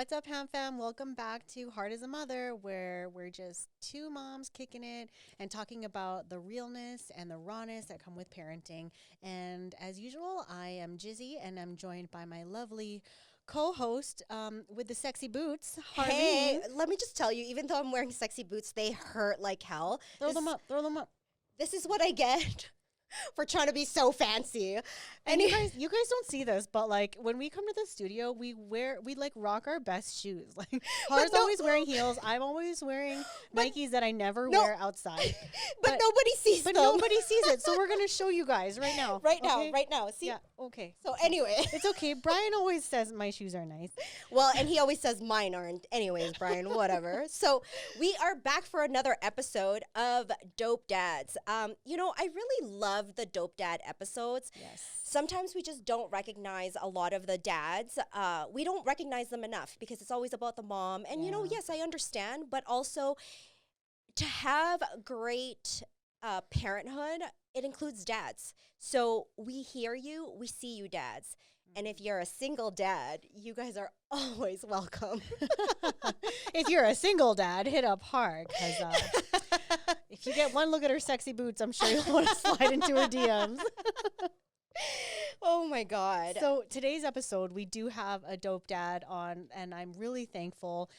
What's up, Ham Fam? Welcome back to Heart as a Mother, where we're just two moms kicking it and talking about the realness and the rawness that come with parenting. And as usual, I am Jizzy, and I'm joined by my lovely co-host with the sexy boots, Harlene. Hey, let me just tell you, even though I'm wearing sexy boots, they hurt like hell. Throw them up. This is what I get for trying to be so fancy. And you guys don't see this, but like when we come to the studio, we like rock our best shoes. Like Har's always wearing heels. I'm always wearing Nikes that I never wear outside. But nobody sees But them. nobody sees it. So we're gonna show you guys right now. Right now. See? Yeah. Okay. So anyway. It's okay. Brian always says my shoes are nice. Well, and he always says mine aren't. Anyways, Brian, whatever. So we are back for another episode of Dope Dads. I really love the Dope Dad episodes. Yes. Sometimes we just don't recognize a lot of the dads. We don't recognize them enough because it's always about the mom. And, yes, I understand. But also to have great parenthood, it includes dads. So we hear you. We see you, dads. And if you're a single dad, you guys are always welcome. If you're a single dad, hit up hard. Because if you get one look at her sexy boots, I'm sure you'll want to slide into her DMs. Oh my God. So today's episode, we do have a dope dad on, and I'm really thankful.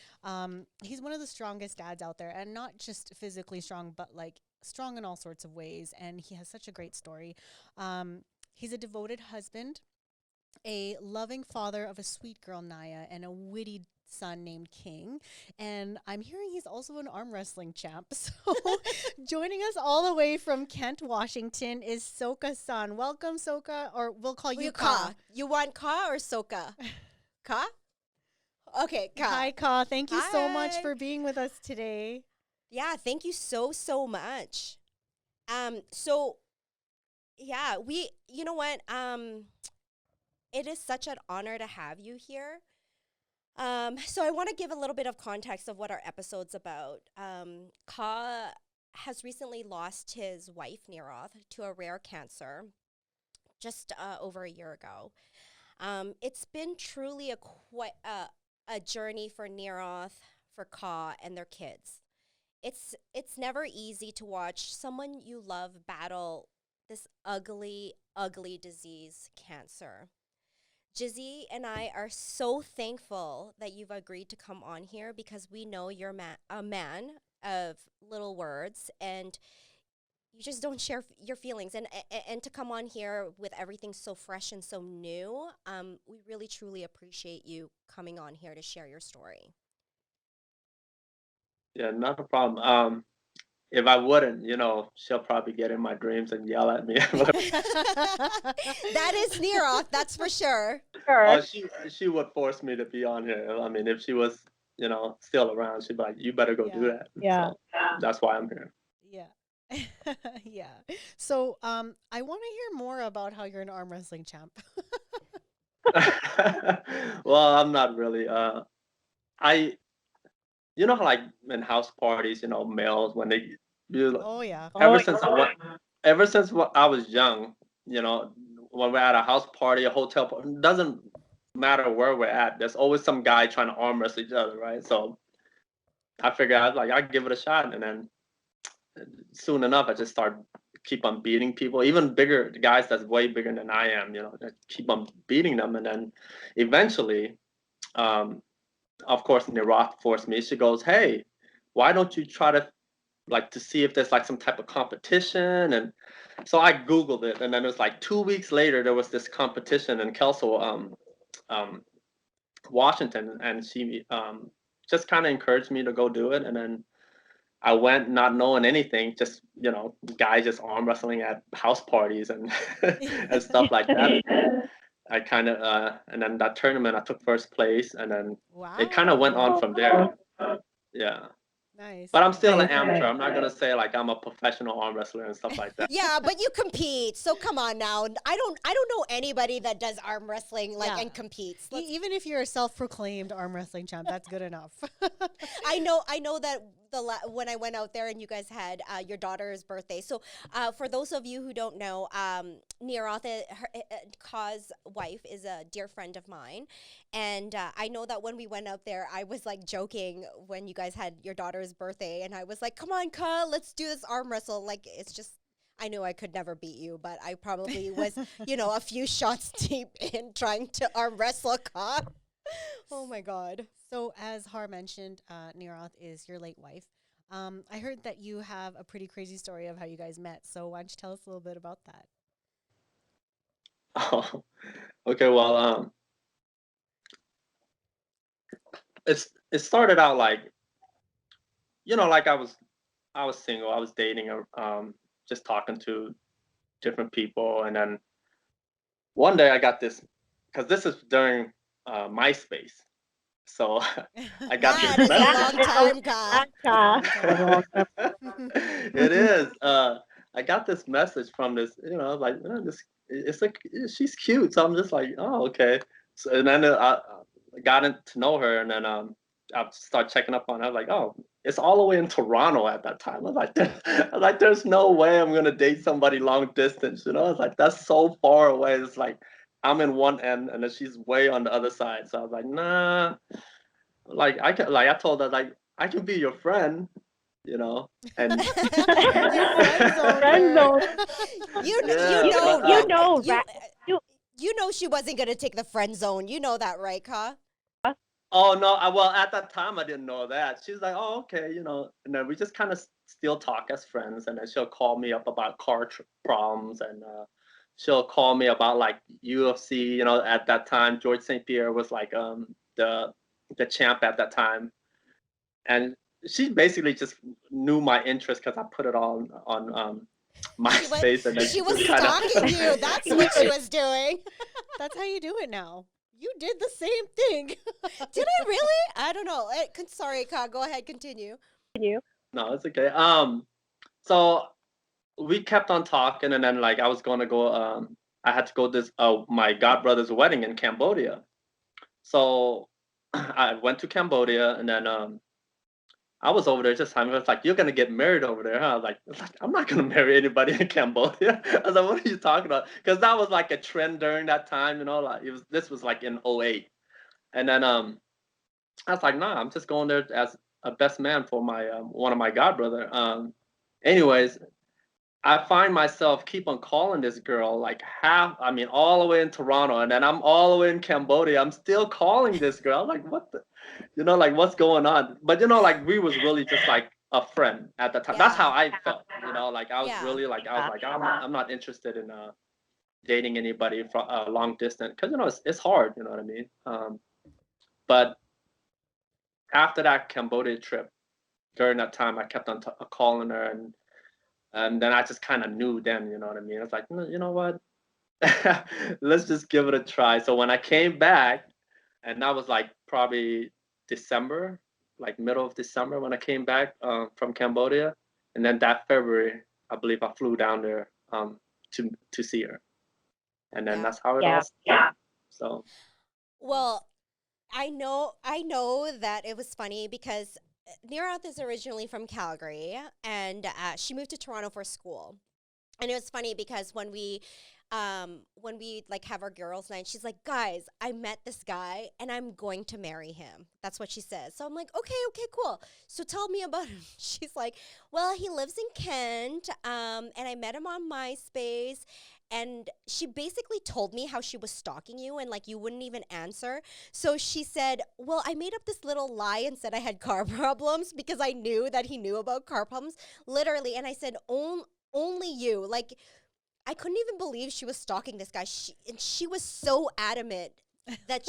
He's one of the strongest dads out there, and not just physically strong, but like strong in all sorts of ways. And he has such a great story. He's a devoted husband, a loving father of a sweet girl, Naya, and a witty son named King. And I'm hearing he's also an arm wrestling champ. So joining us all the way from Kent, Washington is Sokha-san. Welcome, Sokha, or we'll call you Ka. You want Ka or Sokha? Ka? Okay, Ka. Hi, Ka. Thank you so much for being with us today. Yeah, thank you so much. You know what? It is such an honor to have you here. So I want to give a little bit of context of what our episode's about. Ka has recently lost his wife, Nirorth, to a rare cancer just over a year ago. It's been truly a journey for Nirorth, for Ka, and their kids. It's never easy to watch someone you love battle this ugly, ugly disease, cancer. Jizzy and I are so thankful that you've agreed to come on here because we know you're a man of little words and you just don't share your feelings. And to come on here with everything so fresh and so new, we really, truly appreciate you coming on here to share your story. Yeah, not a problem. If I wouldn't, she'll probably get in my dreams and yell at me. That is Nirorth, that's for sure. Oh, she would force me to be on here. I mean, if she was, still around, she'd be like, "You better go do that." Yeah. So that's why I'm here. Yeah. Yeah. So I want to hear more about how you're an arm wrestling champ. Well, I'm not really. How like in house parties, males when they Oh yeah. ever since I was young, when we're at a house party, a hotel party, doesn't matter where we're at. There's always some guy trying to arm wrestle each other, right? So I figured I'd give it a shot, and then soon enough, I just keep on beating people, even bigger guys that's way bigger than I am. I keep on beating them, and then eventually, of course, Nirorth forced me. She goes, "Hey, why don't you try to see if there's like some type of competition?" And so I Googled it, and then it was like 2 weeks later, there was this competition in Kelso, Washington, and she just kind of encouraged me to go do it. And then I went not knowing anything, just, guys just arm wrestling at house parties and and stuff like that. I kind of, and then that tournament, I took first place, and then it kind of went on from there. Yeah. Nice. But I'm still an amateur. I'm not going to say like I'm a professional arm wrestler and stuff like that. Yeah, but you compete. So come on now. I don't know anybody that does arm wrestling and competes. Even if you're a self-proclaimed arm wrestling champ, that's good enough. I know that when I went out there and you guys had your daughter's birthday. So for those of you who don't know, Nirorth, Ka's wife, is a dear friend of mine. And I know that when we went out there, I was like joking when you guys had your daughter's birthday. And I was like, come on, Ka, let's do this arm wrestle. Like, it's just, I knew I could never beat you, but I probably was, a few shots deep in trying to arm wrestle Ka. Oh my God. So as Har mentioned, Nirorth is your late wife. I heard that you have a pretty crazy story of how you guys met. So why don't you tell us a little bit about that? Oh, okay. Well, it started out like, like I was single. I was dating, just talking to different people, and then one day I got this, because this is during MySpace. So I got That this is a long message. time, Ka. It is. I got this message from this, like it's like she's cute. So I'm just like, oh, okay. So and then I got to know her, and then I start checking up on her. I was like, oh, it's all the way in Toronto at that time. I was like, there's no way I'm gonna date somebody long distance. I was like, that's so far away. It's like I'm in one end, and then she's way on the other side. So I was like, nah. Like I told her, like, I can be your friend, and Friend zone. You know she wasn't gonna take the friend zone. You know that, right, Ka? oh no, well at that time I didn't know that. She's like, oh, okay, and then we just kind of still talk as friends, and then she'll call me up about car problems, and she'll call me about like UFC. At that time George St. Pierre was like the champ at that time, and she basically just knew my interest because I put it on MySpace, and then she was stalking you. That's what she was doing. That's how you do it now. You did the same thing. Did I really? I don't know. Sorry, Ka. Go ahead. Continue. No, it's okay. So we kept on talking, and then like I was gonna go. I had to go this my godbrother's wedding in Cambodia. So I went to Cambodia, and then I was over there just time. It was like, you're gonna get married over there, huh? I was like, I'm not gonna marry anybody in Cambodia. I was like, what are you talking about? Because that was like a trend during that time, like this was like in '08. And then I was like, nah, I'm just going there as a best man for my one of my godbrother. Anyways, I find myself keep on calling this girl like all the way in Toronto, and then I'm all the way in Cambodia. I'm still calling this girl. I'm like, what the, like what's going on? But like we was really just like a friend at the time. That's how I felt. Like I was really like I was like I'm not interested in dating anybody from long distance, because it's hard. You know what I mean? But after that Cambodia trip, during that time, I kept on calling her, and then I just kind of knew then, you know what I mean? It's like, you know what? Let's just give it a try. So when I came back, and that was like probably December, like middle of December when I came back from Cambodia. And then that February, I believe I flew down there to see her. And then that's how it all started. So. Well, I know that it was funny because Nirorth is originally from Calgary, and she moved to Toronto for school. And it was funny because when we like have our girls' night, she's like, guys, I met this guy and I'm going to marry him. That's what she says. So I'm like, okay, cool. So tell me about him. She's like, well, he lives in Kent, and I met him on MySpace. And she basically told me how she was stalking you and like you wouldn't even answer. So she said, well, I made up this little lie and said I had car problems because I knew that he knew about car problems, literally. And I said, only you. Like, I couldn't even believe she was stalking this guy. She was so adamant that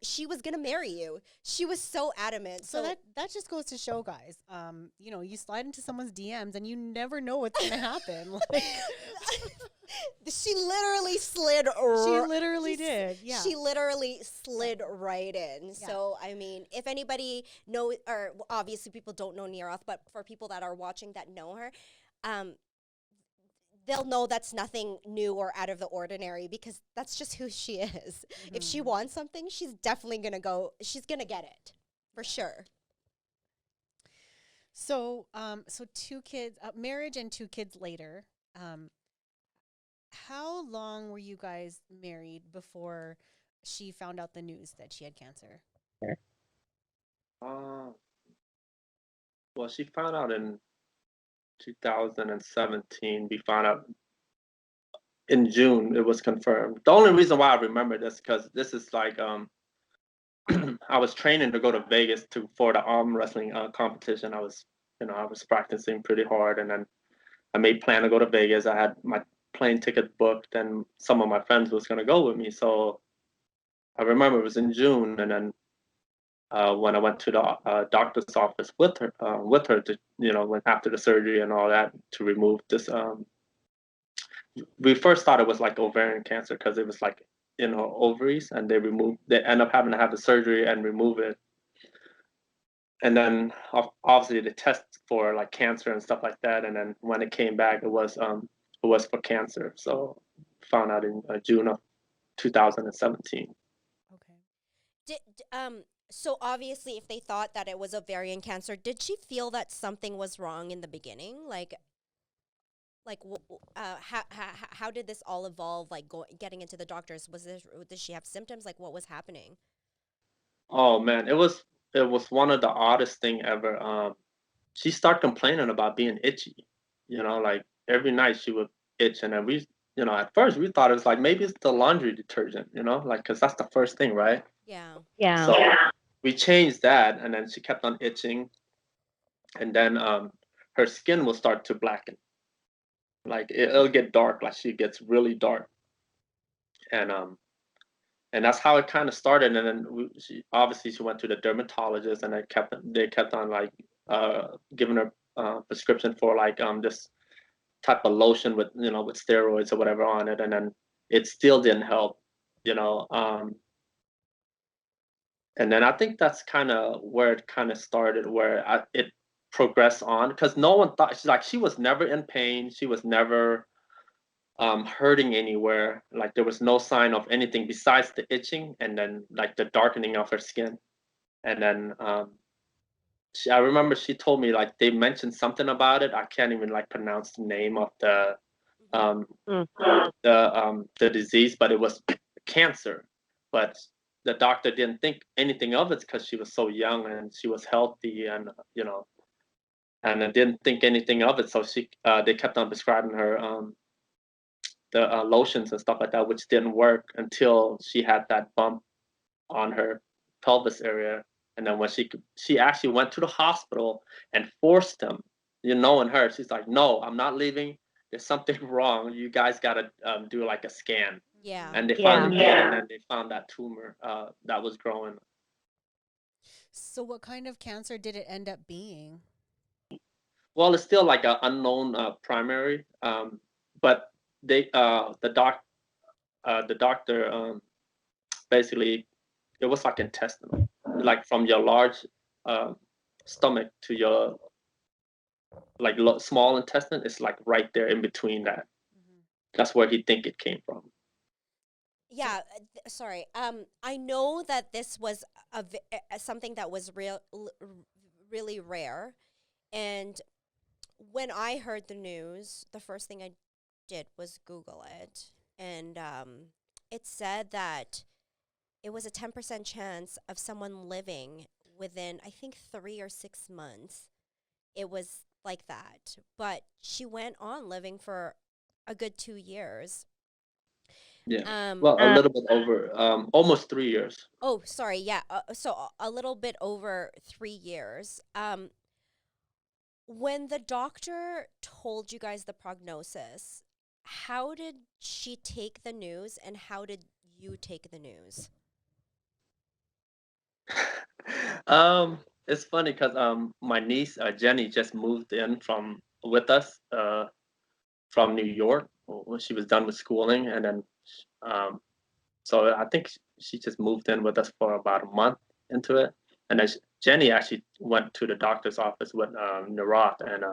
she was gonna marry you. She was so adamant. So that just goes to show, guys. You slide into someone's DMs and you never know what's gonna happen. Like, she literally slid. She literally did. Yeah. She literally slid right in. Yeah. So I mean, if anybody knows, or obviously people don't know Nirorth, but for people that are watching that know her, they'll know that's nothing new or out of the ordinary because that's just who she is. Mm-hmm. If she wants something, she's definitely going to get it for sure. So 2 kids, marriage and 2 kids later. Um, how long were you guys married before she found out the news that she had cancer? Uh, well, she found out in 2017. We found out in June. It was confirmed. The only reason why I remember this because this is like I was training to go to Vegas to for the arm wrestling competition. I was practicing pretty hard, and then I made plan to go to Vegas. I had my plane ticket booked, and some of my friends was gonna go with me. So I remember it was in June, and then when I went to the doctor's office with her to when after the surgery and all that to remove this. We first thought it was like ovarian cancer because it was like in her ovaries, and they end up having to have the surgery and remove it. And then obviously they test for like cancer and stuff like that. And then when it came back, it was for cancer. So found out in June of 2017. Okay. Did so obviously if they thought that it was ovarian cancer, did she feel that something was wrong in the beginning? How did this all evolve? Like getting into the doctors, did she have symptoms? Like what was happening? Oh man, it was one of the oddest thing ever. She started complaining about being itchy. Like every night she would itch, and then at first we thought it was like maybe it's the laundry detergent. Like because that's the first thing, right? Yeah. Yeah. So we changed that, and then she kept on itching, and then her skin will start to blacken. Like it'll get dark, like she gets really dark, and that's how it kind of started. And then she went to the dermatologist, and they kept on like giving her prescription for like this type of lotion with with steroids or whatever on it, and then it still didn't help, you know. And then I think that's kind of where it kind of started, where it progressed on because no one thought she was never in pain, she was never hurting anywhere. Like there was no sign of anything besides the itching and then like the darkening of her skin. And then I remember she told me like they mentioned something about it. I can't even like pronounce the name of Mm-hmm. um, the disease, but it was cancer. But the doctor didn't think anything of it because she was so young and she was healthy, and and I didn't think anything of it. So they kept on prescribing her the lotions and stuff like that, which didn't work until she had that bump on her pelvis area. And then when she actually went to the hospital and forced them, knowing her, she's like, "No, I'm not leaving. There's something wrong. You guys gotta do like a scan." Yeah. And they finally did, and then they found that tumor that was growing. So what kind of cancer did it end up being? Well, it's still like an unknown primary, but they the doctor basically it was like intestinal, like from your large um, stomach to your like small intestine. It's like right there in between that. Hmm. That's where he think it came from. So Yeah, sorry. I know that this was something that was really rare, and when I heard the news, the first thing I did was Google it, and it said that it was a 10% chance of someone living within, I think, 3 or 6 months. It was like that, but she went on living for a good 2 years. Yeah. Um, Well, a little bit over, almost 3 years. Oh, sorry. Yeah. So a little bit over 3 years. When the doctor told you guys the prognosis, how did she take the news and how did you take the news? It's funny because my niece Jenny just moved in from with us from New York when she was done with schooling, and then um, so I think she just moved in with us for about a month into it, and then Jenny actually went to the doctor's office with Nirorth, and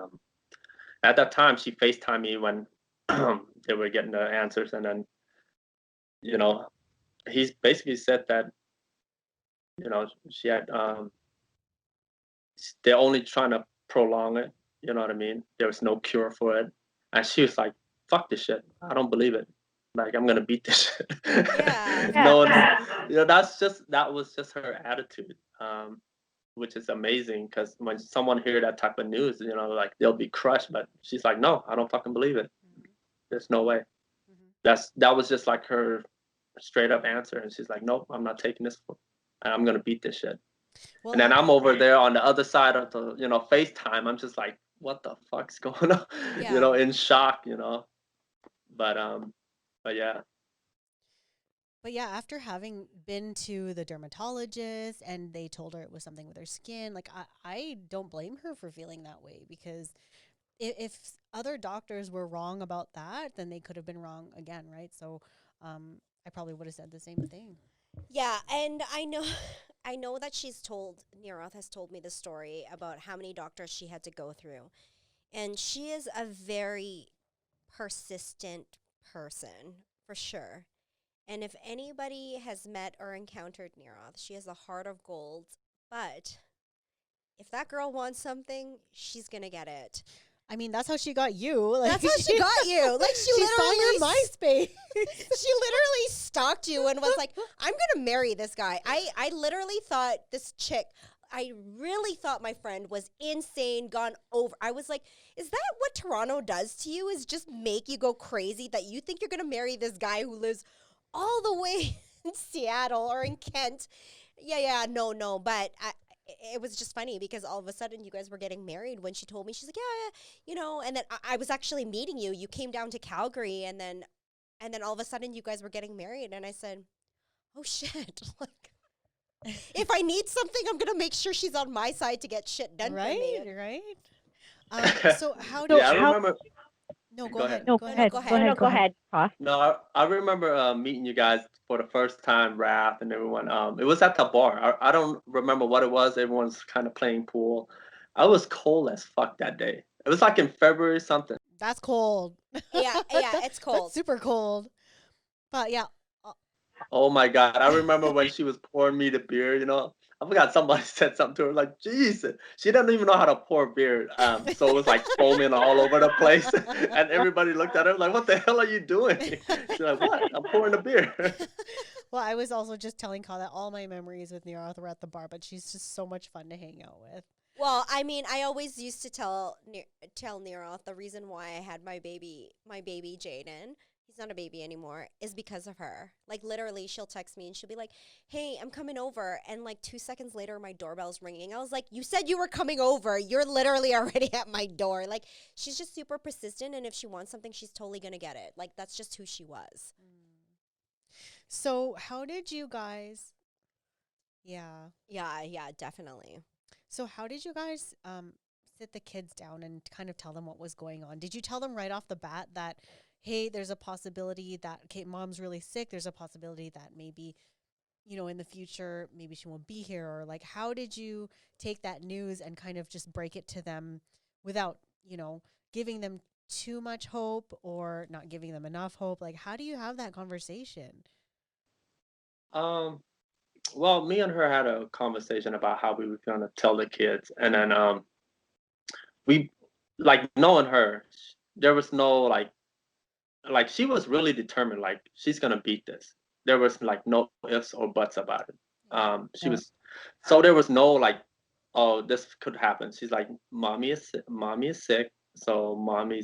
at that time she FaceTimed me when they were getting the answers, and then you know he's basically said that she had they're only trying to prolong it. You know what I mean? There was no cure for it, and she was like, "Fuck this shit. I don't believe it. Like I'm gonna beat this shit." Yeah. No one, that was just her attitude. Which is amazing because when someone hear that type of news, like they'll be crushed. But she's like, "No, I don't fucking believe it. Mhm. There's no way." Mhm. That was just like her straight up answer, and she's like, "Nope, I'm not taking this, and I'm gonna beat this shit." Well, And then I'm over there on the other side of the FaceTime. I'm just like, "What the fuck's going on?" Yeah. In shock. But but yeah. but yeah, after having been to the dermatologist and they told her it was something with her skin, like I don't blame her for feeling that way because if other doctors were wrong about that, then they could have been wrong again, right? So I probably would have said the same thing. Yeah, and I know I know that Nirorth has told me the story about how many doctors she had to go through. And she is a very persistent person, for sure. And if anybody has met or encountered Nirorth, she has a heart of gold. But if that girl wants something, she's gonna get it. I mean, that's how she got you. Like That's how she got you. Like she saw literally your MySpace. she literally stalked you and was like, I'm gonna marry this guy. I literally thought this chick, I really thought my friend was insane, gone over. I was like, is that what Toronto does to you? Is just make you go crazy that you think you're gonna marry this guy who lives all the way in Seattle or in Kent? Yeah, no. But it was just funny because all of a sudden you guys were getting married when she told me. She's like, yeah, and then I was actually meeting you. You came down to Calgary, and then all of a sudden you guys were getting married, and I said, oh shit, like if I need something, I'm gonna make sure she's on my side to get shit done for me. right. So how Yeah, did I you? remember. No, go Go ahead. ahead. Go No, ahead. go ahead. Go ahead, Prof. No, I remember meeting you guys for the first time, Raph and everyone. It was at the bar. I don't remember what it was. Everyone's kind of playing pool. I was cold as fuck that day. It was like in February something. That's cold. Yeah, it's That's cold. super cold. But yeah, uh, Oh my God. I remember when she was pouring me the beer. I forgot somebody said something to her like, Jesus. She doesn't even know how to pour beer. So it was like foaming all over the place. And everybody looked at her like, what the hell are you doing? She's like, what? I'm pouring the beer. well, I was also just telling Ka that all my memories with Nirorth were at the bar, but she's just so much fun to hang out with. Well, I mean, I always used to tell Nirorth the reason why I had my baby Jaden. He's not a baby anymore, is because of her. Like literally, she'll text me and she'll be like, "Hey, I'm coming over," and like 2 seconds later, my doorbell's ringing. I was like, "You said you were coming over. You're literally already at my door." Like she's just super persistent, and if she wants something, she's totally gonna get it. Like that's just who she was. So how did you guys? Yeah. Yeah, definitely. So how did you guys sit the kids down and kind of tell them what was going on? Did you tell them right off the bat that, hey, there's a possibility that mom's really sick. There's a possibility that maybe, in the future, maybe she won't be here, or like, how did you take that news and kind of just break it to them without, giving them too much hope or not giving them enough hope? Like, how do you have that conversation? Um, well, me and her had a conversation about how we were gonna tell the kids, and then we like knowing her, there was no like she was really determined, like she's gonna beat this. There was like no ifs or buts about it. She was so there was no like, oh, this could happen. She's like, mommy is sick, so mommy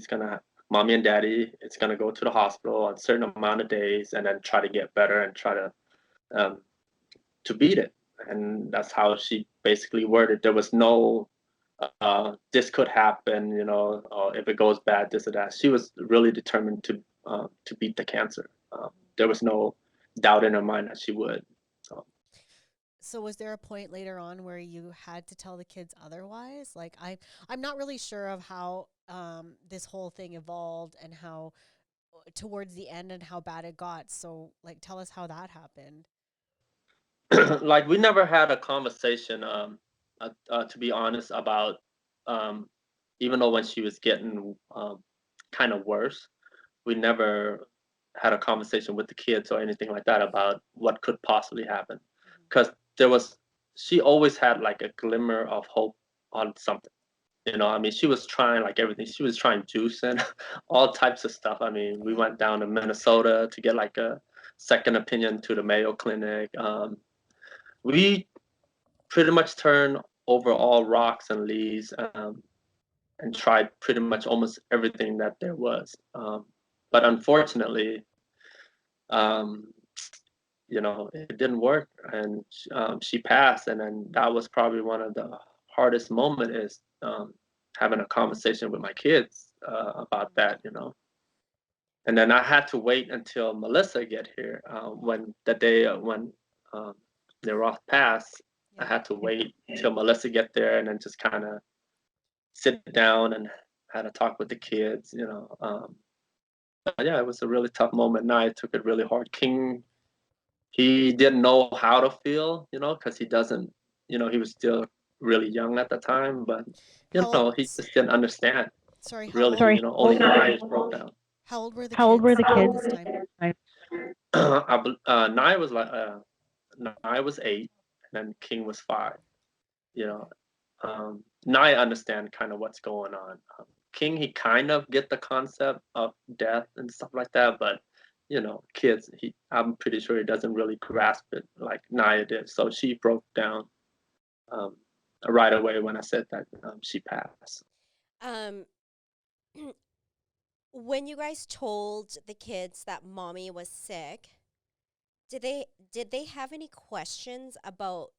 and daddy it's gonna go to the hospital a certain amount of days and then try to get better and try um to beat it. And that's how she basically worded. There was no this could happen, if it goes bad, this or that. She was really determined to beat the cancer. There was no doubt in her mind that she would. So, So was there a point later on where you had to tell the kids otherwise? Like I'm not really sure of how this whole thing evolved and how towards the end and how bad it got. So like tell us how that happened. like we never had a conversation, to be honest, about um, even though when she was getting kind of worse, we never had a conversation with the kids or anything like that about what could possibly happen, because there was she always had like a glimmer of hope on something. I mean, she was trying like everything. She was trying juice and all types of stuff. I mean, we went down to Minnesota to get like a second opinion to the Mayo Clinic. We pretty much turned over all rocks and leaves, and tried pretty much almost everything that there was. But unfortunately, um, it didn't work, and she passed. And then that was probably one of the hardest moment is having a conversation with my kids about that. And then I had to wait until Melissa get here. When the day when um, Nirorth passed, I Yeah. had to wait until Melissa get there, and then just kind of sit down and had a talk with the kids. But yeah, it was a really tough moment. And I took it really hard. King, he didn't know how to feel, because he doesn't, he was still really young at the time, but How old? he just didn't understand Sorry, how really. old? Only his eyes broke down. How old were the kids at this time? Nai was like Nai was 8, and then King was 5. You know, Now I understand kind of what's going on. King, he kind of get the concept of death and stuff like that, but kids, I'm pretty sure he doesn't really grasp it like Naya did. So she broke down um, right away when I said that she passed. Um, when you guys told the kids that mommy was sick, did they have any questions about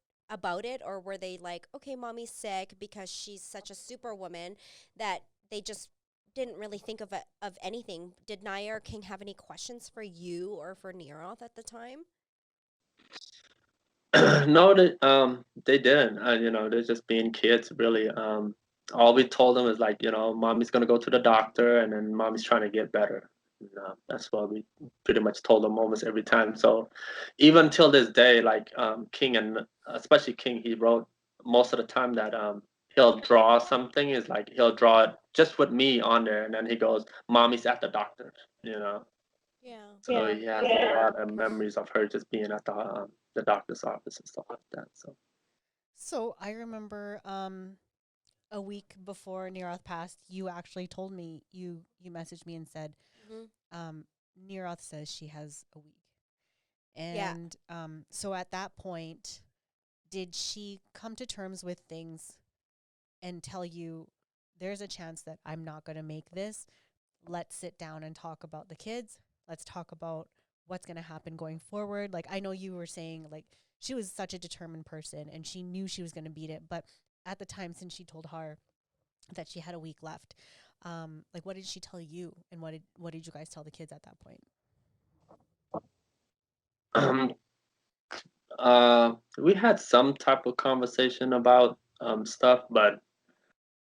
it, or were they like, okay, mommy's sick because she's such a superwoman that they just didn't really think of anything? Did Naya or King have any questions for you or for Nirorth at the time? No, they didn't. They're just being kids, really. All we told them is like, mommy's gonna go to the doctor, and then mommy's trying to get better. That's what we pretty much told them almost every time. So even till this day, like King, and especially King, he wrote most of the time that he'll draw something. Is like he'll draw it just with me on there, and then he goes, "Mommy's at the doctor," you know. Yeah. So he has a lot of memories of her just being at the doctor's office and stuff like that. So So I remember a week before Neroth passed, you actually told me you messaged me and said, Hmm. Neroth says she has a week. Yeah. And so at that point, did she come to terms with things and tell you there's a chance that I'm not going to make this? Let's sit down and talk about the kids. Let's talk about what's going to happen going forward. Like, I know you were saying, like, she was such a determined person and she knew she was going to beat it. But at the time, since she told Har that she had a week left, like, what did she tell you? And what did you guys tell the kids at that point? um, we had some type of conversation about stuff, but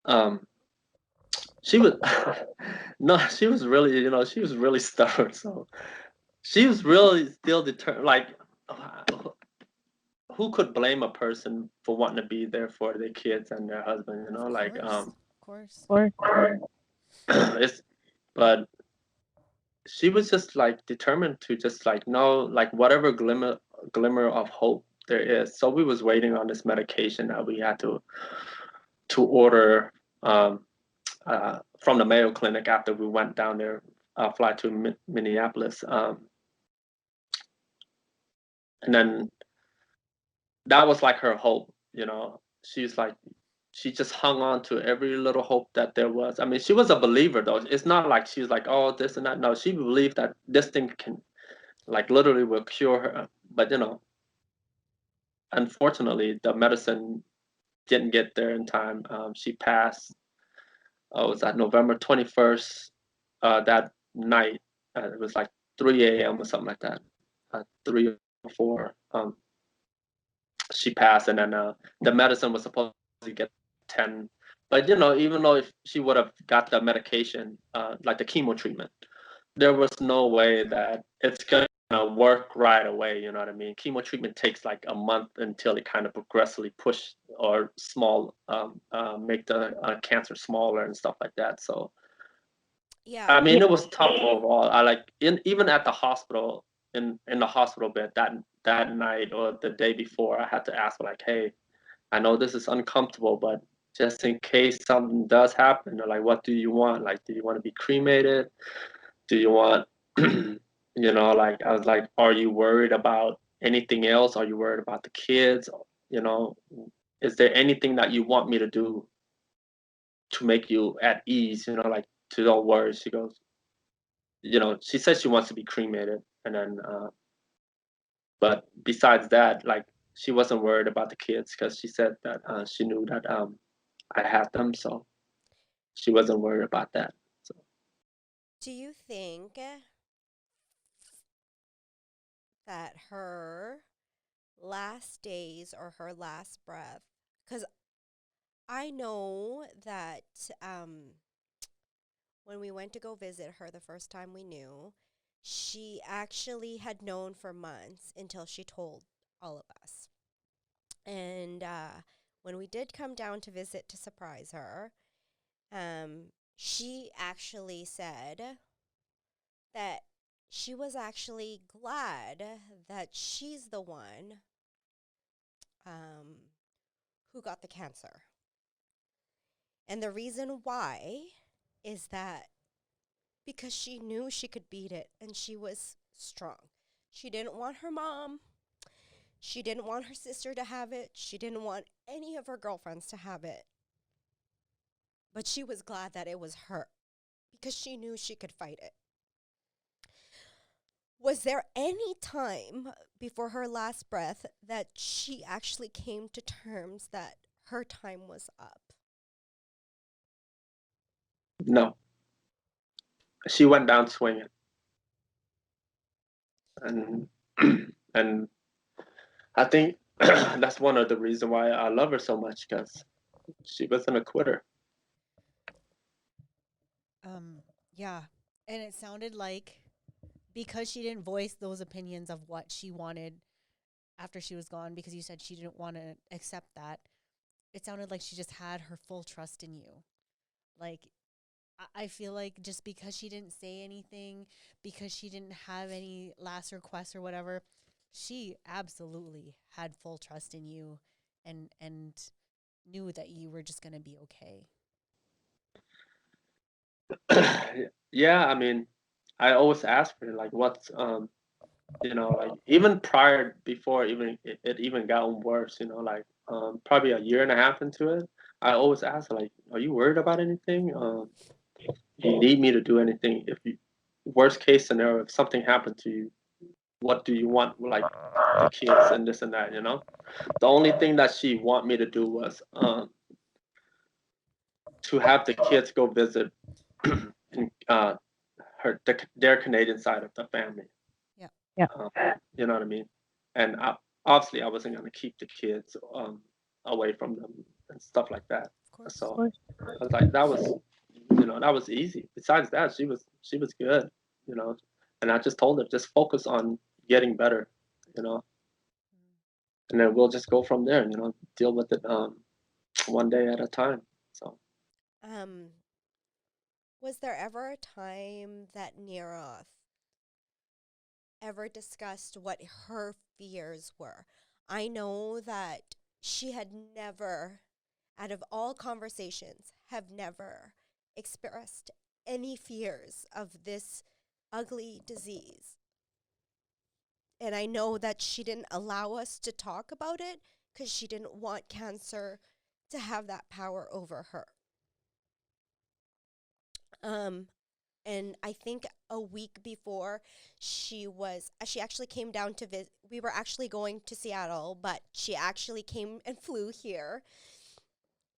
um, she was no, she was really, she was really stubborn. So she was really still determined. Like, who could blame a person for wanting to be there for their kids and their husband? Of Like, course. Of course. it's, but she was just like determined to just like know like whatever glimmer of hope there is. So we was waiting on this medication that we had to order from the Mayo Clinic after we went down there, fly to Minneapolis, and then that was like her hope. She's like she just hung on to every little hope that there was. I mean, she was a believer though. It's not like she's like, oh, this and that. No, she believed that this thing can like literally will cure her. But unfortunately, the medicine didn't get there in time. She passed. It was at November 21st. That night, it was like 3 a.m. or something like that. 3 or 4. She passed, and then the medicine was supposed to get 10. But even though if she would have got the medication, like the chemo treatment, there was no way that it's gonna work right away. You know what I mean? Chemo treatment takes like a month until it kind of progressively push or make the cancer smaller and stuff like that. So Yeah. I mean, it was tough overall. I like even at the hospital in the hospital bed that night or the day before, I had to ask like, hey, I know this is uncomfortable, but just in case something does happen. Or like, what do you want? Like, do you want to be cremated? Do you want, like, I was like, are you worried about anything else? Are you worried about the kids? You know, is there anything that you want me to do to make you at ease? Like, to don't worry. She goes, she said she wants to be cremated. And then, but besides that, like, she wasn't worried about the kids because she said that she knew that I had them. So she wasn't worried about that. So. Do you think that her last days or her last breath, because I know that when we went to go visit her the first time we knew, she actually had known for months until she told all of us. And when we did come down to visit to surprise her, she actually said that she was actually glad that she's the one who got the cancer. And the reason why is that because she knew she could beat it and she was strong. She didn't want her mom. She didn't want her sister to have it. She didn't want any of her girlfriends to have it. But she was glad that it was her because she knew she could fight it. Was there any time before her last breath that she actually came to terms that her time was up? No. She went down swinging. And and I think that's one of the reasons why I love her so much, because she wasn't a quitter. Yeah. And it sounded like because she didn't voice those opinions of what she wanted after she was gone, because you said she didn't want to accept that, it sounded like she just had her full trust in you. Like, I feel like just because she didn't say anything, because she didn't have any last requests or whatever, she absolutely had full trust in you and knew that you were just going to be okay. Yeah, I mean, I always ask her, like, what's like, even prior, before even it even gotten worse, like, probably a year and a half into it, I always ask her, like, are you worried about anything? Do you need me to do anything? If you, worst case scenario, if something happened to you, what do you want? Like, the kids and this and that, The only thing that she want me to do was to have the kids go visit in, their Canadian side of the family. Yeah. Yeah. You know what I mean? And obviously, I wasn't gonna keep the kids away from them and stuff like that. Of course. So I was like, that was, that was easy. Besides that, she was good, And I just told her, just focus on getting better, and then we'll just go from there, deal with it one day at a time. So. Was there ever a time that Nirorth ever discussed what her fears were? I know that she had never, out of all conversations, have never expressed any fears of this ugly disease. And I know that she didn't allow us to talk about it because she didn't want cancer to have that power over her. And I think a week before she actually came down to visit. We were actually going to Seattle, but she actually came and flew here.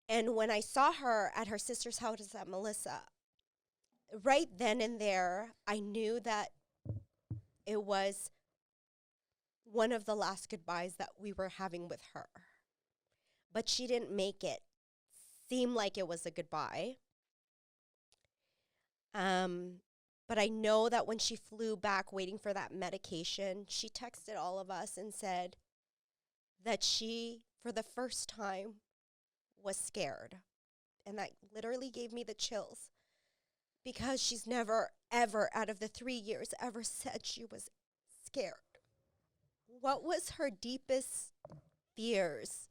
And when I saw her at her sister's house at Melissa, right then and there, I knew that it was one of the last goodbyes that we were having with her. But she didn't make it seem like it was a goodbye. But I know that when she flew back waiting for that medication, she texted all of us and said that she, for the first time, was scared. And that literally gave me the chills because she's never, ever, out of the 3 years, ever said she was scared. What was her deepest fears?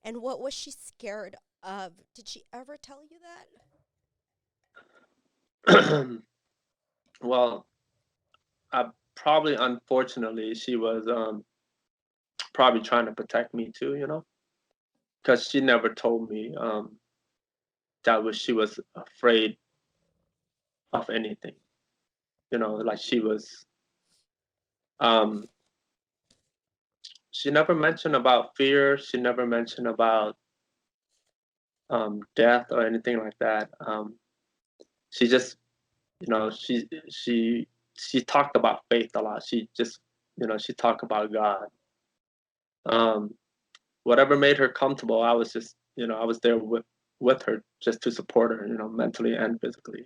And what was she scared Did she ever tell you that? Well, probably unfortunately she was probably trying to protect me too, because she never told me she was afraid of anything, like um she never mentioned about fear. She never mentioned about death or anything like that. She just, she talked about faith a lot. She just, she talked about God. Um, Whatever made her comfortable, I was just, I was there with her just to support her, mentally and physically.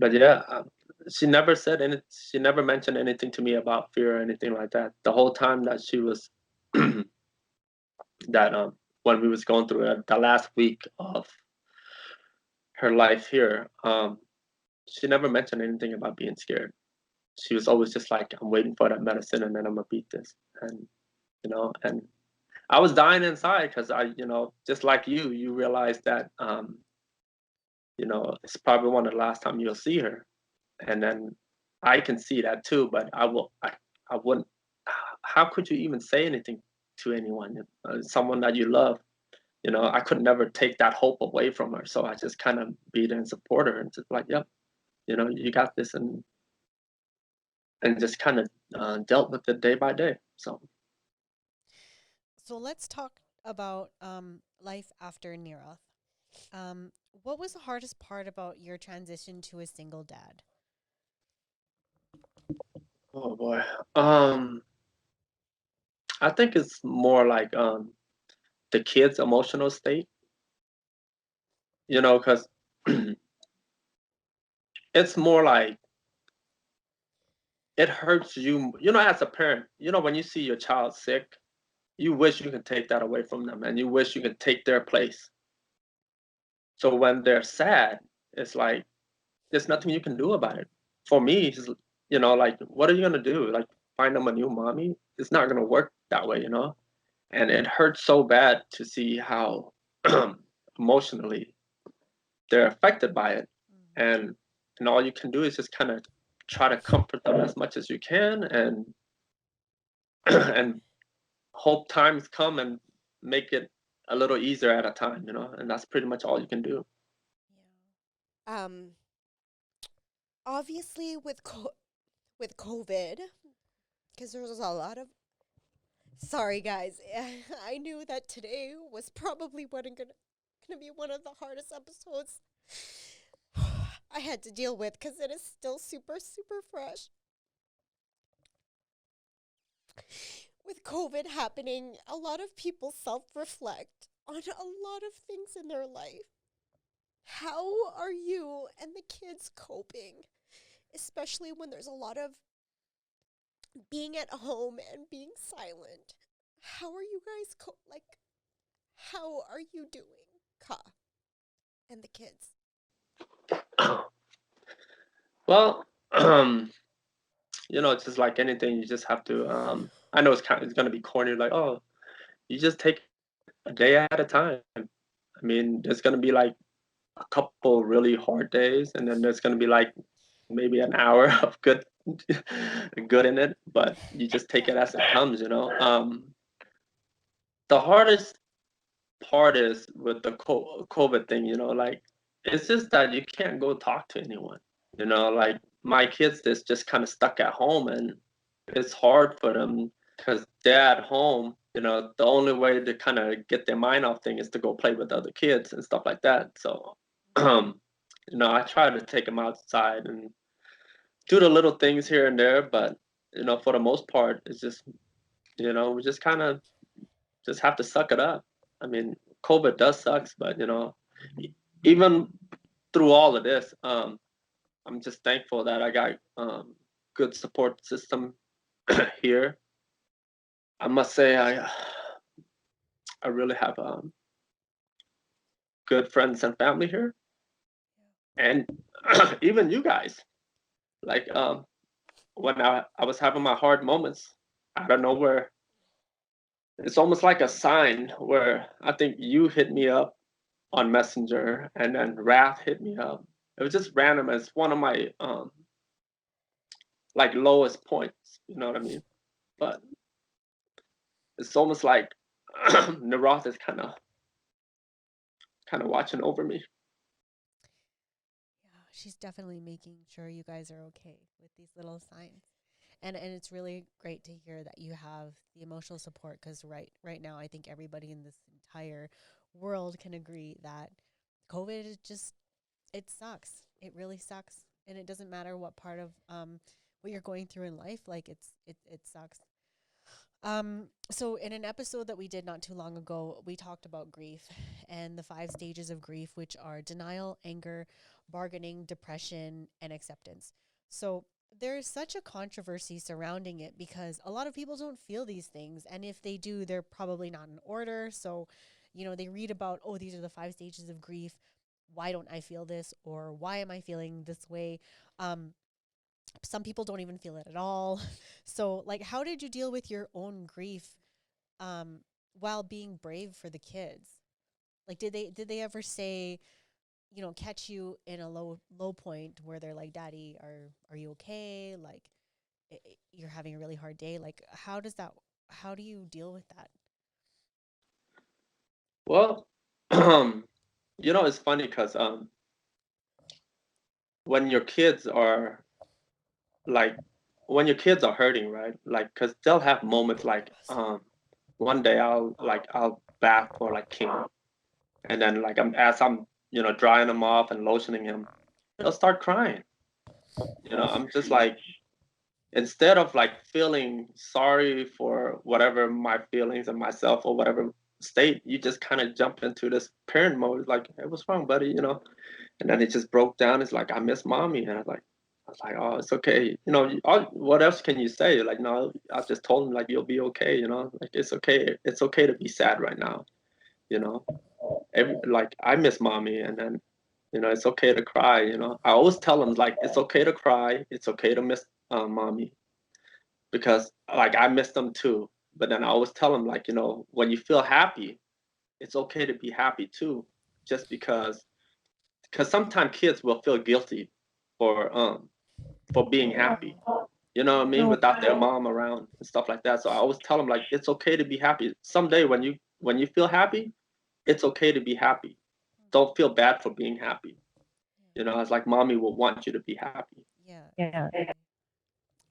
But yeah, she never said any. She never mentioned anything to me about fear or anything like that. The whole time that she was that when we was going through it, the last week of her life here, she never mentioned anything about being scared. She was always just like, I'm waiting for that medicine and then I'm gonna beat this. And I was dying inside because just like you realize that, it's probably one of the last time you'll see her. And then I can see that too, but I wouldn't, how could you even say anything to anyone, someone that you love? I could never take that hope away from her. So I just kind of be there and support her and just like, yep, you got this, and just kind of dealt with it day by day. So, So let's talk about life after Nirorth. What was the hardest part about your transition to a single dad? oh boy, I think it's more like the kid's emotional state, because it's more like it hurts you, as a parent. When you see your child sick, you wish you could take that away from them, and you wish you could take their place. So when they're sad, it's like there's nothing you can do about it. For me, it's, like, what are you gonna do? Like, find them a new mommy? It's not gonna work that way. And it hurts so bad to see how emotionally they're affected by it. And all you can do is just kind of try to comfort them as much as you can, and and hope times come and make it a little easier at a time. And that's pretty much all you can do. Yeah. Obviously with COVID, because there was a lot of. Sorry, guys. I knew that today was probably gonna be one of the hardest episodes I had to deal with because it is still super super fresh. With COVID happening, a lot of people self-reflect on a lot of things in their life. How are you and the kids coping, especially when there's a lot of being at home and being silent? How are you guys how are you doing, Ka and the kids? Well, it's just like anything. You just have to. I know it's gonna be corny, like, oh, you just take a day at a time. I mean, there's gonna be like a couple really hard days, and then there's gonna be like maybe an hour of good in it. But you just take it as it comes. The hardest part is with the COVID thing. Like, it's just that you can't go talk to anyone. Like my kids that's just kind of stuck at home, and it's hard for them because they're at home. The only way to kind of get their mind off thing is to go play with other kids and stuff like that. So, I try to take them outside and do the little things here and there, but for the most part, it's just we just kind of just have to suck it up. I mean, COVID does sucks, but even through all of this, I'm just thankful that I got good support system here. I must say I really have good friends and family here, and even you guys. Like when I was having my hard moments, out of nowhere, it's almost like a sign where I think you hit me up on Messenger, and then Wrath hit me up. It was just random. It's one of my like lowest points. You know what I mean? But it's almost like Nirorth is kind of watching over me. Yeah, she's definitely making sure you guys are okay with these little signs. And it's really great to hear that you have the emotional support, because right now I think everybody in this entire world can agree that COVID is just, it sucks. It really sucks. And it doesn't matter what part of what you're going through in life, like it sucks. So in an episode that we did not too long ago, we talked about grief and the 5 stages of grief, which are denial, anger, bargaining, depression, and acceptance. So there's such a controversy surrounding it because a lot of people don't feel these things. And if they do, they're probably not in order. So, they read about, oh, these are the 5 stages of grief. Why don't I feel this? Or why am I feeling this way? Some people don't even feel it at all. So, like, how did you deal with your own grief um, while being brave for the kids? Like, did they ever say, catch you in a low point where they're like, "Daddy, are you okay? Like, you're having a really hard day." Like, how do you deal with that? Well, it's funny because when your kids are like when your kids are hurting, right? Like, because they'll have moments like one day I'll bath for like King, and then like as I'm drying him off and lotioning him, he'll start crying. I'm just like, instead of like feeling sorry for whatever my feelings and myself or whatever state, you just kind of jump into this parent mode, like, hey, what's wrong, buddy? And then it just broke down. It's like, I miss mommy. And I was like, oh, it's okay. What else can you say? Like, no, I just told him, like, you'll be okay. Like, it's okay. It's okay to be sad right now. You know, like, I miss mommy. And then, it's okay to cry. I always tell him, like, it's okay to cry. It's okay to miss mommy, because, like, I miss them too. But then I always tell him, like, when you feel happy, it's okay to be happy too, just because sometimes kids will feel guilty for being happy, you know what I mean, without their mom around and stuff like that. So I always tell them, like, it's okay to be happy. Someday when you feel happy, it's okay to be happy. Don't feel bad for being happy. It's like mommy will want you to be happy. Yeah, Yeah. exactly.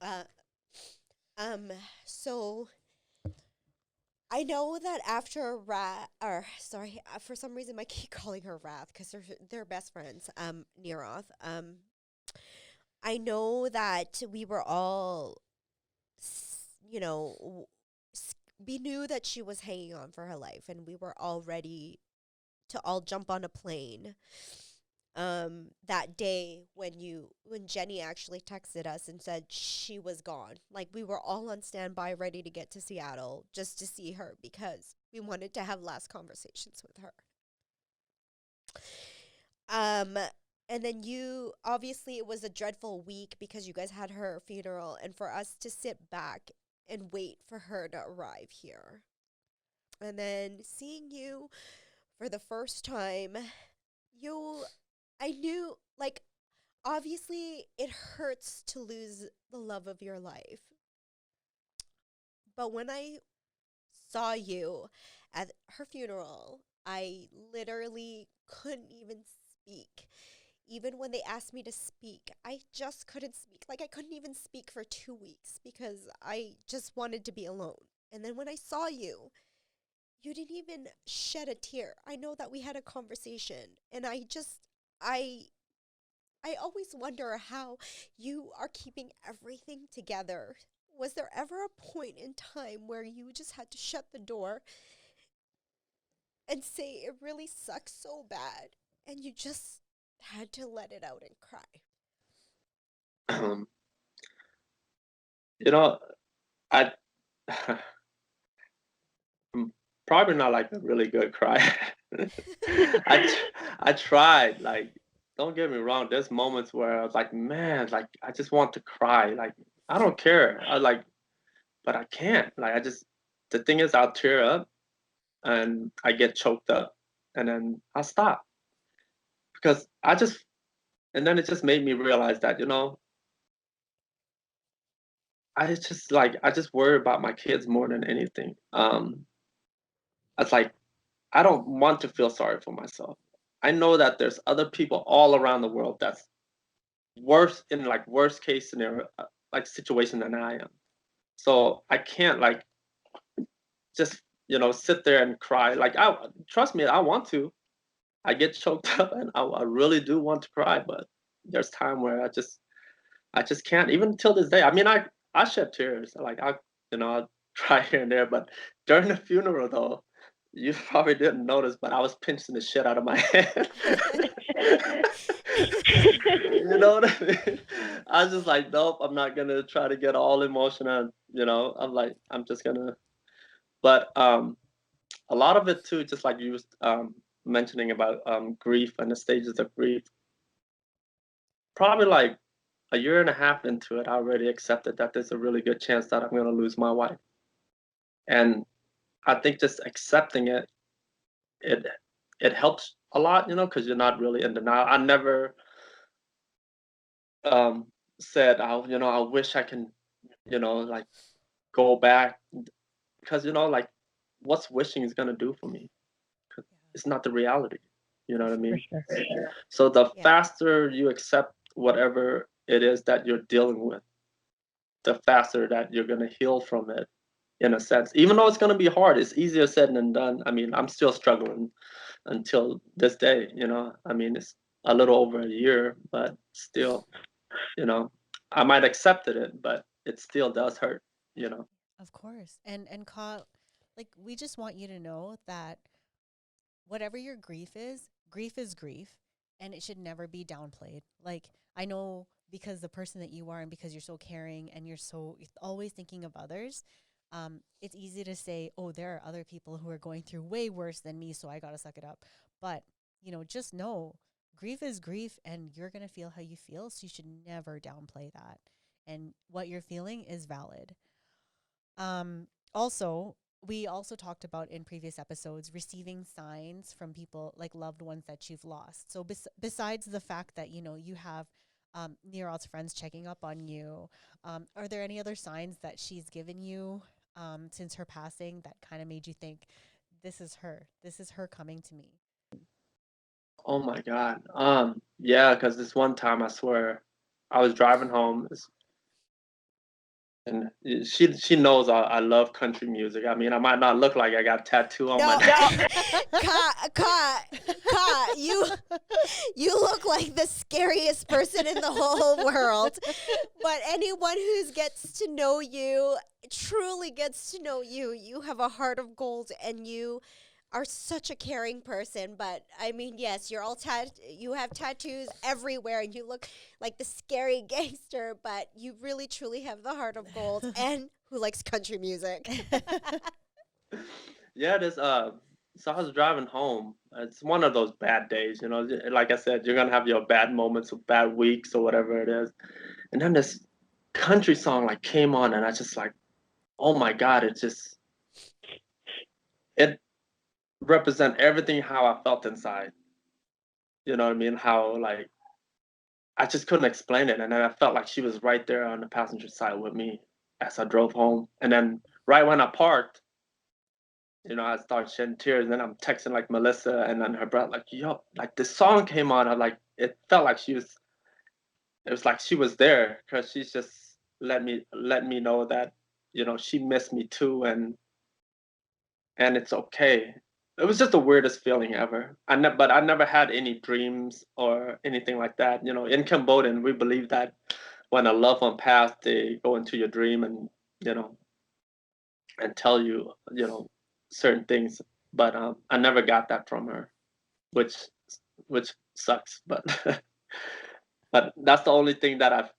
Uh, um, so I know that after Wrath, or sorry, for some reason I keep calling her Wrath because they're best friends. Nirorth. I know that we were all, you know, we knew that she was hanging on for her life, and we were all ready to all jump on a plane. That day when Jenny actually texted us and said she was gone, like we were all on standby, ready to get to Seattle just to see her because we wanted to have last conversations with her. Um, and then obviously it was a dreadful week because you guys had her funeral, and for us to sit back and wait for her to arrive here. And then seeing you for the first time, you, I knew, like, obviously it hurts to lose the love of your life. But when I saw you at her funeral, I literally couldn't even speak. Even when they asked me to speak, I just couldn't speak. Like, I couldn't even speak for 2 weeks because I just wanted to be alone. And then when I saw you, you didn't even shed a tear. I know that we had a conversation, and I I always wonder how you are keeping everything together. Was there ever a point in time where you just had to shut the door and say it really sucks so bad and you just had to let it out and cry? um, you know I I'm probably not like a really good crier. I tried, like, don't get me wrong, there's moments where I was like, man, like, I just want to cry, like, I don't care, but I can't, like, I just the thing is, I'll tear up and I get choked up, and then I stop because and then it just made me realize that, I just worry about my kids more than anything. It's like I don't want to feel sorry for myself. I know that there's other people all around the world that's worse in like worst case scenario, like situation than I am. So I can't like just sit there and cry. Like I trust me, I want to. I get choked up and I really do want to cry, but there's time where I just can't. Even till this day. I mean, I shed tears. Like I'll cry here and there, but during the funeral though, you probably didn't notice, but I was pinching the shit out of my head. You know what I mean? I was just like, nope, I'm not gonna try to get all emotional. I'm like, I'm just gonna. But a lot of it too, just like you was mentioning about grief and the stages of grief. Probably like a year and a half into it, I already accepted that there's a really good chance that I'm gonna lose my wife, and I think just accepting it it helps a lot, because you're not really in denial. I never um said I wish I can, like go back because like what's wishing is gonna do for me? It's not the reality. You know what I For mean? sure. So the Yeah. faster you accept whatever it is that you're dealing with, the faster that you're gonna heal from it in a sense. Even though it's gonna be hard, it's easier said than done. I mean, I'm still struggling until this day. I mean, it's a little over a year, but still, you know, I might accepted it, but it still does hurt. Of course. And like we just want you to know that whatever your grief is grief, and it should never be downplayed. Like I know because the person that you are and because you're so caring and you're always thinking of others, it's easy to say, oh, there are other people who are going through way worse than me, so I got to suck it up. But, just know grief is grief and you're going to feel how you feel. So you should never downplay that. And what you're feeling is valid. Also, we also talked about in previous episodes receiving signs from people like loved ones that you've lost. So besides the fact that you have Nirorth's friends checking up on you, are there any other signs that she's given you since her passing that kind of made you think this is her? This is her coming to me. Oh my God. Yeah, because this one time I swear I was driving home. And she knows I love country music. I mean, I might not look like I got tattoo on my No, neck. you look like the scariest person in the whole world. But anyone who gets to know you truly gets to know you. You have a heart of gold, and you are such a caring person. But I mean, yes, you're all you have tattoos everywhere, and you look like the scary gangster. But you really, truly have the heart of gold, and who likes country music. Yeah, so I was driving home. It's one of those bad days. Like I said, you're gonna have your bad moments or bad weeks or whatever it is. And then this country song like came on, and I just like, oh my God, it represent everything how I felt inside. You know what I mean? How like I just couldn't explain it, and then I felt like she was right there on the passenger side with me as I drove home. And then right when I parked, I started shedding tears. And then I'm texting like Melissa and then her brother, like, yo, like this song came on. I like it felt like it was like she was there because she's just let me know that she missed me too, and it's okay. It was just the weirdest feeling ever. But I never had any dreams or anything like that. In Cambodian, we believe that when a loved one passed, they go into your dream and you know and tell you certain things. But I never got that from her, which which sucks. But but that's the only thing that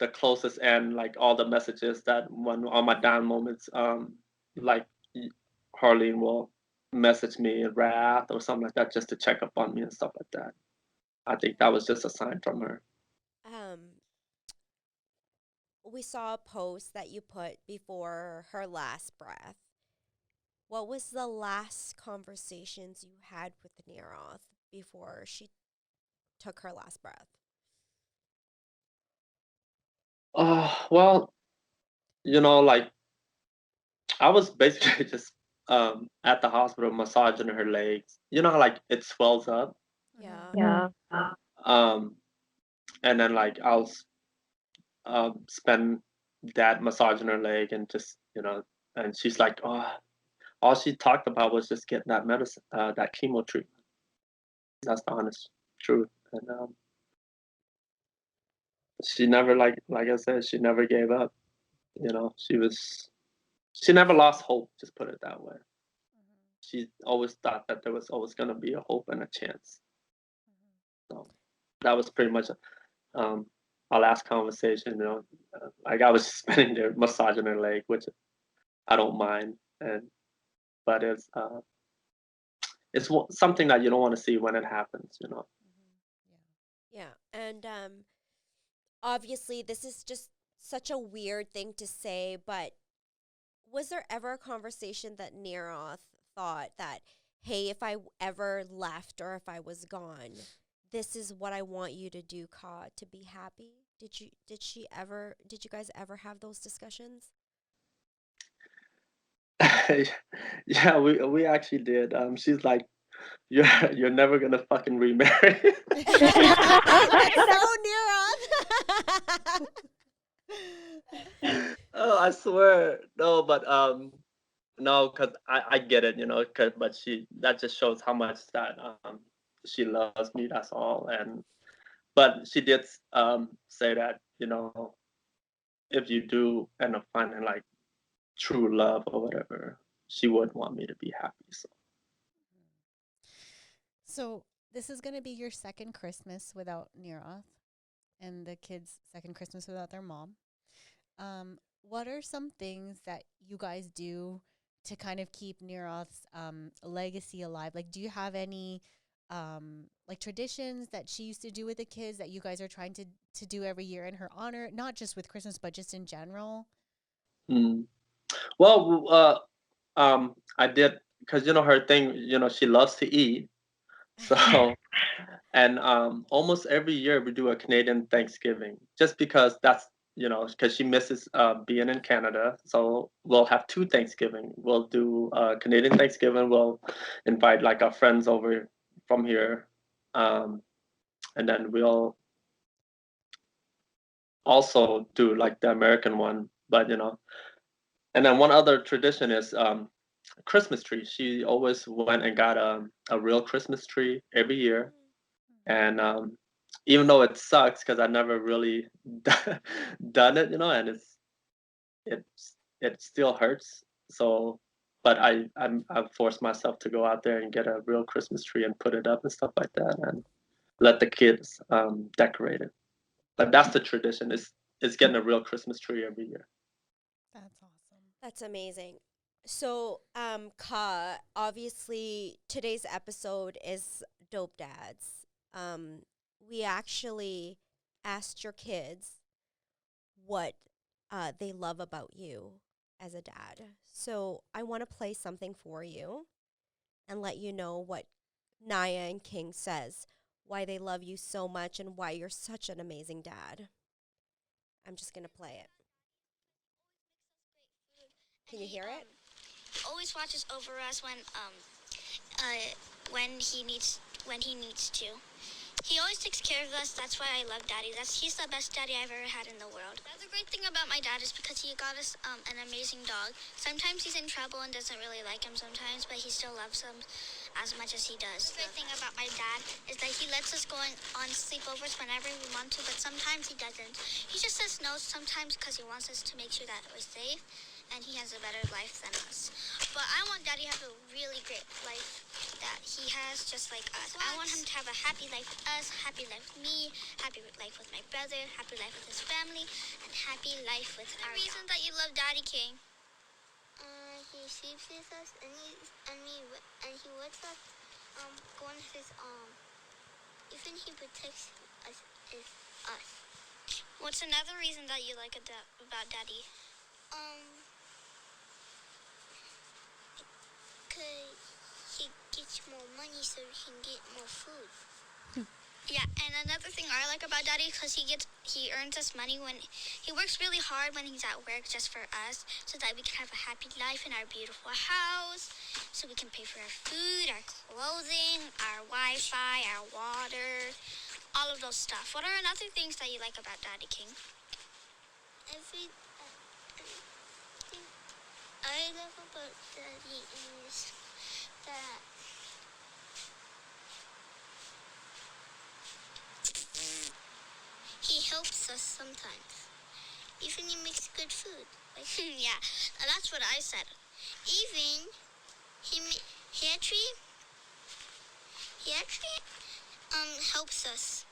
the closest, and like all the messages that when on my down moments, like Harlene will message me Wrath or something like that just to check up on me and stuff like that. I think that was just a sign from her. Um, we saw a post that you put before her last breath, what was the last conversations you had with Nirorth before she took her last breath? Well, like I was basically just at the hospital massaging her legs. Like it swells up. Yeah. Yeah. Um, and then like I'll spend that massaging her leg and just and she's like, oh, all she talked about was just getting that medicine, that chemo treatment. That's the honest truth. And she never like I said, she never gave up. She never lost hope. Just put it that way. She always thought that there was always going to be a hope and a chance. So that was pretty much um, our last conversation. Like I was spending there massaging her leg, which I don't mind, but it's something that you don't want to see when it happens. Yeah. And obviously this is just such a weird thing to say, but was there ever a conversation that Nirorth thought that, hey, if I ever left or if I was gone, this is what I want you to do, Ka, to be happy? Did you guys ever have those discussions? Yeah, we actually did. She's like, you're never gonna fucking remarry. That's so Nirorth. Oh, I swear. No, but no, cause I get it, but that just shows how much that she loves me. That's all. But she did say that if you do end up finding like true love or whatever, she would want me to be happy. So So this is going to be your second Christmas without Nirorth and the kids' second Christmas without their mom. What are some things that you guys do to kind of keep Nirorth's legacy alive? Like, do you have any like traditions that she used to do with the kids that you guys are trying to do every year in her honor? Not just with Christmas, but just in general. mm. Well, I did because her thing. She loves to eat. So and almost every year we do a Canadian Thanksgiving, just because that's because she misses being in Canada. So we'll have two Thanksgiving. We'll do Canadian Thanksgiving. We'll invite like our friends over from here, um, and then we'll also do like the American one. But and then one other tradition is Christmas tree. She always went and got a real Christmas tree every year. And even though it sucks because I never really done it, and it still hurts. So, but I've forced myself to go out there and get a real Christmas tree and put it up and stuff like that, and let the kids decorate it. But that's the tradition. Is getting a real Christmas tree every year. That's awesome. That's amazing. So, Ka, obviously today's episode is Dope Dads. We actually asked your kids what they love about you as a dad. So I want to play something for you and let you know what Naya and King says, why they love you so much and why you're such an amazing dad. I'm just going to play it. Can you hear it? Always watches over us when he needs to. He always takes care of us. That's why I love Daddy. He's the best daddy I've ever had in the world. The great thing about my dad is because he got us an amazing dog. Sometimes he's in trouble and doesn't really like him sometimes, but he still loves him as much as he does. The great thing about my dad is that he lets us go on sleepovers whenever we want to, but sometimes he doesn't. He just says no sometimes because he wants us to make sure that we're safe and he has a better life than us. But I want Daddy to have a really great life that he has just like us. I want him to have a happy life with us, happy life with me, happy life with my brother, happy life with his family, and happy life with our reason dog. That you love Daddy, King. He sleeps with us and he lets us go on his even he protects us is us. What's another reason that you like about Daddy? more money so we can get more food. Yeah, and another thing I like about Daddy, because he earns us money when he works really hard when he's at work just for us, so that we can have a happy life in our beautiful house, so we can pay for our food, our clothing, our Wi-Fi, our water, all of those stuff. What are another things that you like about Daddy King? Everything I love about Daddy is that he helps us sometimes. Even he makes good food. Like yeah, that's what I said. Even he actually helps us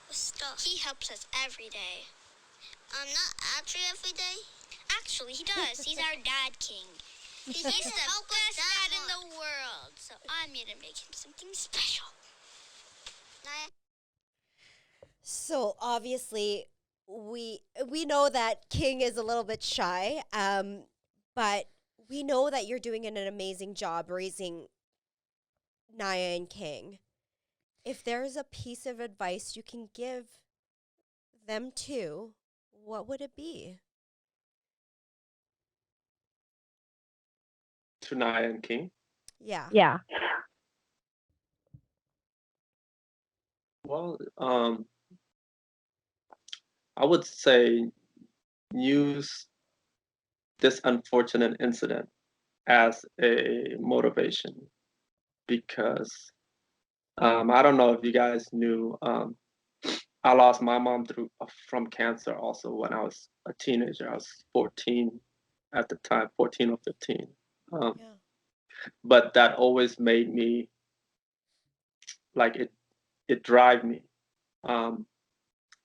with stuff. He helps us every day. Not actually every day. Actually, he does. He's our Dad King. He's the best dad in the world. So I'm here to make him something special. So obviously, we know that King is a little bit shy, but we know that you're doing an amazing job raising Naya and King. If there's a piece of advice you can give them too, what would it be? To Naya and King. Yeah. Yeah. Well, I would say use this unfortunate incident as a motivation because I don't know if you guys knew, I lost my mom from cancer also when I was a teenager. I was 14 at the time, 14 or 15. Yeah. But that always made me like it drive me.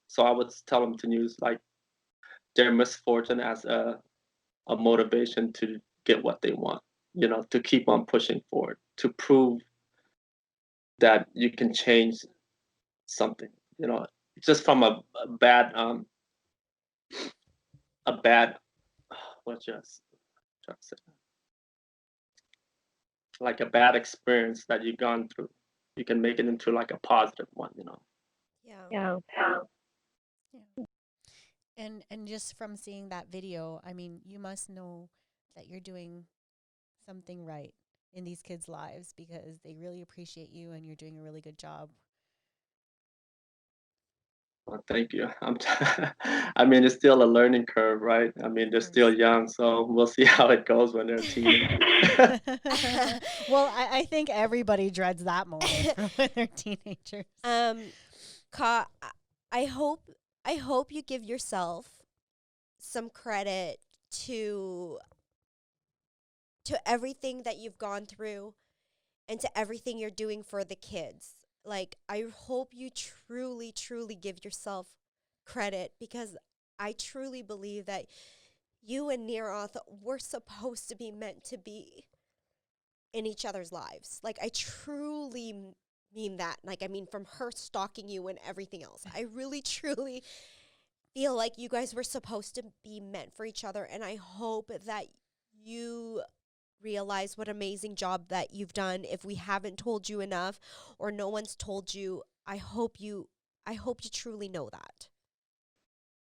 So I would tell them to use like their misfortune as a motivation to get what they want, to keep on pushing forward, to prove that you can change something, just from a bad, what just trying to say, like a bad experience that you've gone through, you can make it into like a positive one. Yeah. Yeah. Yeah. And just from seeing that video, I mean, you must know that you're doing something right in these kids' lives because they really appreciate you and you're doing a really good job. Well, thank you. I mean, it's still a learning curve, right? I mean, they're still young, so we'll see how it goes when they're teenagers. Well, I think everybody dreads that moment when they're teenagers. Ka, I hope you give yourself some credit to everything that you've gone through and to everything you're doing for the kids. Like, I hope you truly, truly give yourself credit because I truly believe that you and Nirorth were supposed to be meant to be in each other's lives. Like, I truly mean that. Like, I mean, from her stalking you and everything else. I really, truly feel like you guys were supposed to be meant for each other. And I hope that you realize what amazing job that you've done. If we haven't told you enough or no one's told you, I hope you truly know that.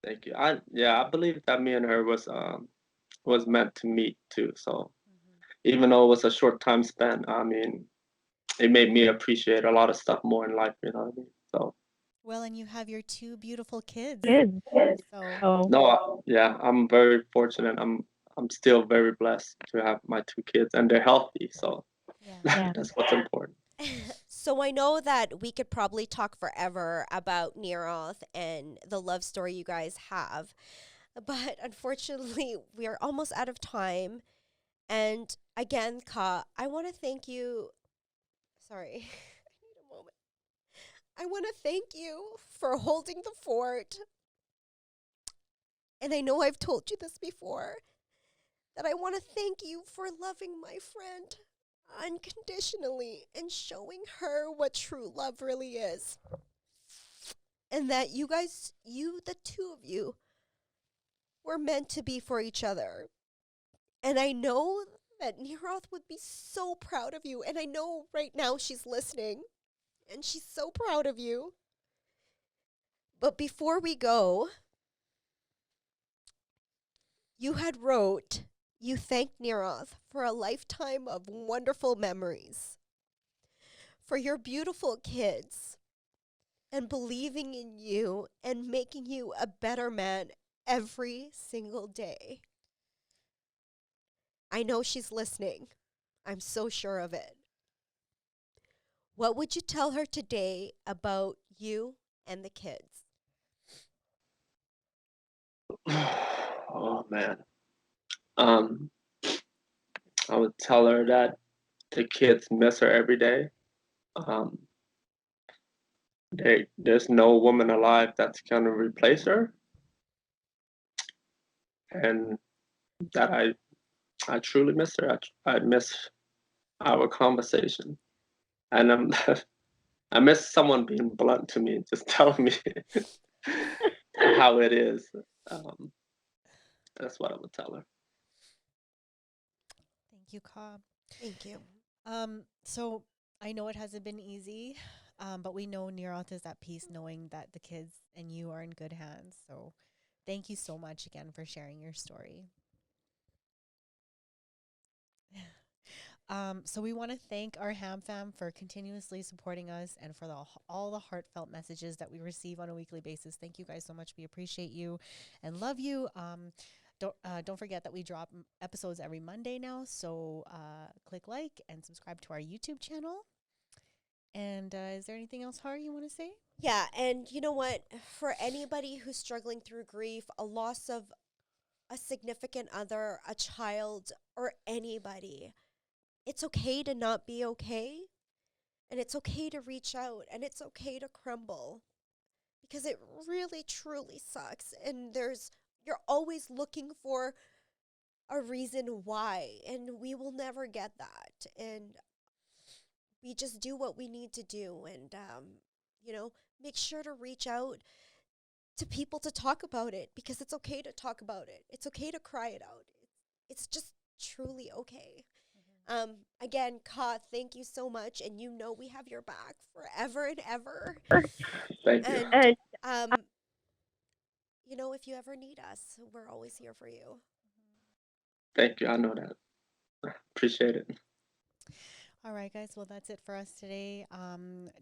Thank you. I believe that me and her was meant to meet too. So even though it was a short time span, I mean, it made me appreciate a lot of stuff more in life. You know what I mean? So. Well, and you have your two beautiful kids. Good. So Oh. No, yeah, I'm very fortunate. I'm still very blessed to have my two kids, and they're healthy. So yeah. that's what's important. So I know that we could probably talk forever about Nirorth and the love story you guys have, but unfortunately, we are almost out of time. And again, Ka, I want to thank you. Sorry, I need a moment. I want to thank you for holding the fort. And I know I've told you this before, that I want to thank you for loving my friend unconditionally and showing her what true love really is. And that you guys, the two of you, were meant to be for each other. And I know that Nirorth would be so proud of you. And I know right now she's listening and she's so proud of you. But before we go, you had wrote, you thanked Nirorth for a lifetime of wonderful memories, for your beautiful kids, and believing in you and making you a better man every single day. I know she's listening. I'm so sure of it. What would you tell her today about you and the kids? Oh man. Um, I would tell her that the kids miss her every day. Um, there's no woman alive that's gonna replace her, and that I truly miss her. I miss our conversation, and I miss someone being blunt to me, just telling me how it is. Um, that's what I would tell her. Thank you, Cobb. Thank you. So I know it hasn't been easy, but we know Nirorth is at peace knowing that the kids and you are in good hands. So thank you so much again for sharing your story. So we want to thank our Ham Fam for continuously supporting us and for all the heartfelt messages that we receive on a weekly basis. Thank you guys so much. We appreciate you and love you. Don't forget that we drop episodes every Monday now. So click like and subscribe to our YouTube channel. And is there anything else, Har, you want to say? Yeah, and you know what? For anybody who's struggling through grief, a loss of a significant other, a child, or anybody, it's okay to not be okay. And it's okay to reach out. And it's okay to crumble. Because it really, truly sucks. And you're always looking for a reason why. And we will never get that. And we just do what we need to do. And, make sure to reach out to people to talk about it, because it's okay to talk about it. It's okay to cry it out. It's just truly okay. Again, Ka, thank you so much. And we have your back forever and ever. Thank you. And, if you ever need us, we're always here for you. Thank you. I know that. Appreciate it. All right, guys. Well, that's it for us today.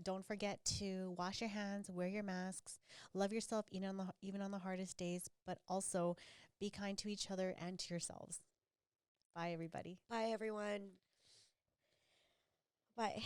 Don't forget to wash your hands, wear your masks, love yourself even on the hardest days, but also be kind to each other and to yourselves. Bye, everybody. Bye, everyone. Bye.